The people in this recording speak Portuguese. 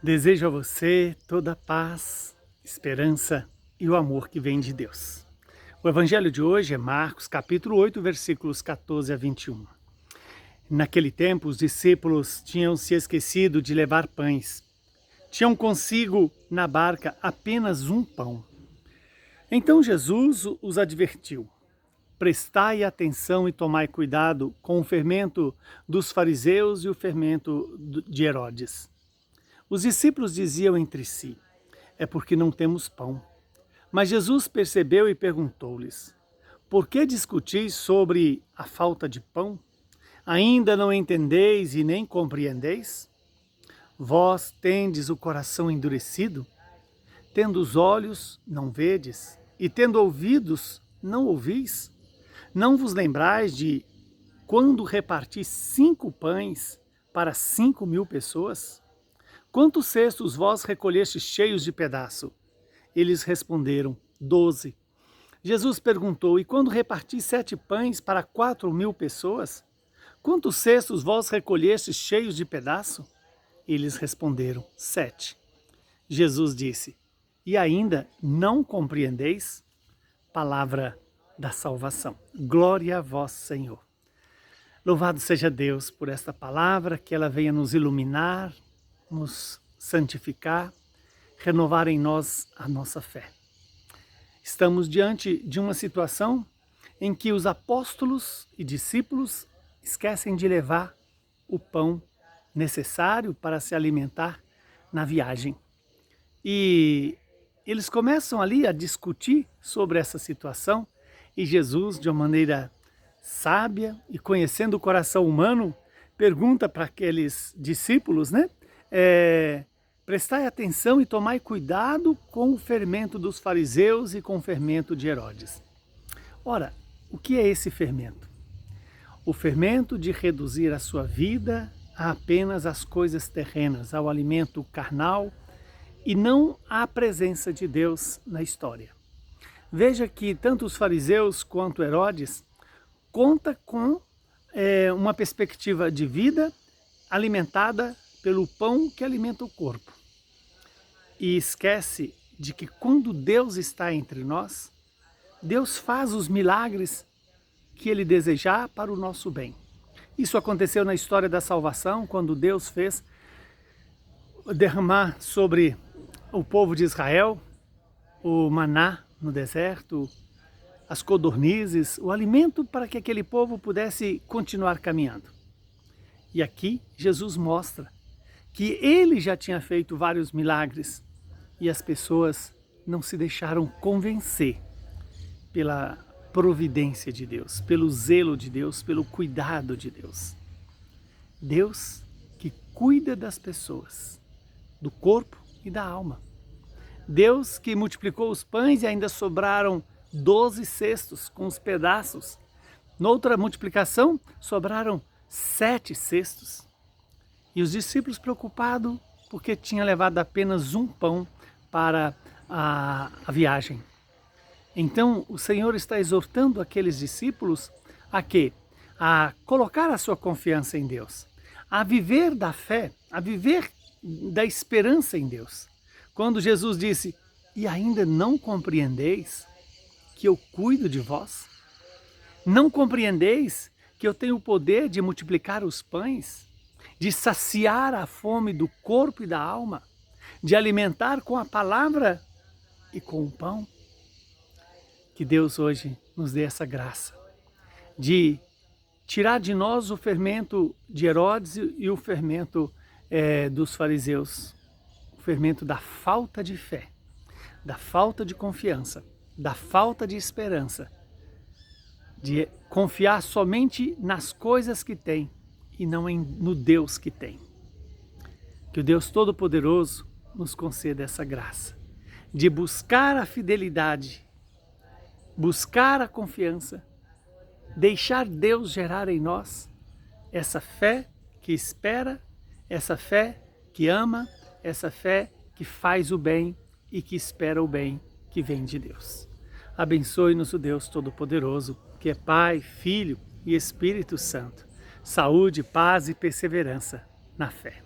Desejo a você toda a paz, esperança e o amor que vem de Deus. O evangelho de hoje é Marcos, capítulo 8, versículos 14 a 21. Naquele tempo, os discípulos tinham se esquecido de levar pães. Tinham consigo na barca apenas um pão. Então Jesus os advertiu: prestai atenção e tomai cuidado com o fermento dos fariseus e o fermento de Herodes. Os discípulos diziam entre si: é porque não temos pão. Mas Jesus percebeu e perguntou-lhes: por que discutis sobre a falta de pão? Ainda não entendeis e nem compreendeis? Vós tendes o coração endurecido? Tendo os olhos, não vedes, e tendo ouvidos, não ouvis? Não vos lembrais de quando reparti 5 pães para 5.000 pessoas? Quantos cestos vós recolhestes cheios de pedaço? Eles responderam: 12. Jesus perguntou: e quando reparti 7 pães para 4.000 pessoas? Quantos cestos vós recolhestes cheios de pedaço? Eles responderam: 7. Jesus disse: e ainda não compreendeis? Palavra da salvação. Glória a vós, Senhor. Louvado seja Deus por esta palavra, que ela venha nos iluminar, nos santificar, renovar em nós a nossa fé. Estamos diante de uma situação em que os apóstolos e discípulos esquecem de levar o pão necessário para se alimentar na viagem. E eles começam ali a discutir sobre essa situação e Jesus, de uma maneira sábia e conhecendo o coração humano, pergunta para aqueles discípulos, prestai atenção e tomai cuidado com o fermento dos fariseus e com o fermento de Herodes. Ora, o que é esse fermento? O fermento de reduzir a sua vida a apenas as coisas terrenas, ao alimento carnal e não à presença de Deus na história. Veja que tanto os fariseus quanto Herodes conta com uma perspectiva de vida alimentada pelo pão que alimenta o corpo. E esquece de que quando Deus está entre nós, Deus faz os milagres que Ele desejar para o nosso bem. Isso aconteceu na história da salvação, quando Deus fez derramar sobre o povo de Israel o maná no deserto, as codornizes, o alimento para que aquele povo pudesse continuar caminhando. E aqui Jesus mostra que Ele já tinha feito vários milagres e as pessoas não se deixaram convencer pela providência de Deus, pelo zelo de Deus, pelo cuidado de Deus. Deus que cuida das pessoas, do corpo e da alma. Deus que multiplicou os pães e ainda sobraram 12 cestos com os pedaços. Noutra multiplicação, sobraram 7 cestos. E os discípulos preocupados porque tinha levado apenas um pão para a viagem. Então o Senhor está exortando aqueles discípulos a quê? A colocar a sua confiança em Deus, a viver da fé, a viver da esperança em Deus. Quando Jesus disse: e ainda não compreendeis que eu cuido de vós? Não compreendeis que eu tenho o poder de multiplicar os pães, de saciar a fome do corpo e da alma, de alimentar com a palavra e com o pão? Que Deus hoje nos dê essa graça de tirar de nós o fermento de Herodes e o fermento dos fariseus, o fermento da falta de fé, da falta de confiança, da falta de esperança, de confiar somente nas coisas que tem e não no Deus que tem. Que o Deus Todo-Poderoso nos conceda essa graça de buscar a fidelidade, buscar a confiança, deixar Deus gerar em nós essa fé que espera, essa fé que ama, essa fé que faz o bem e que espera o bem que vem de Deus. Abençoe-nos o Deus Todo-Poderoso, que é Pai, Filho e Espírito Santo. Saúde, paz e perseverança na fé.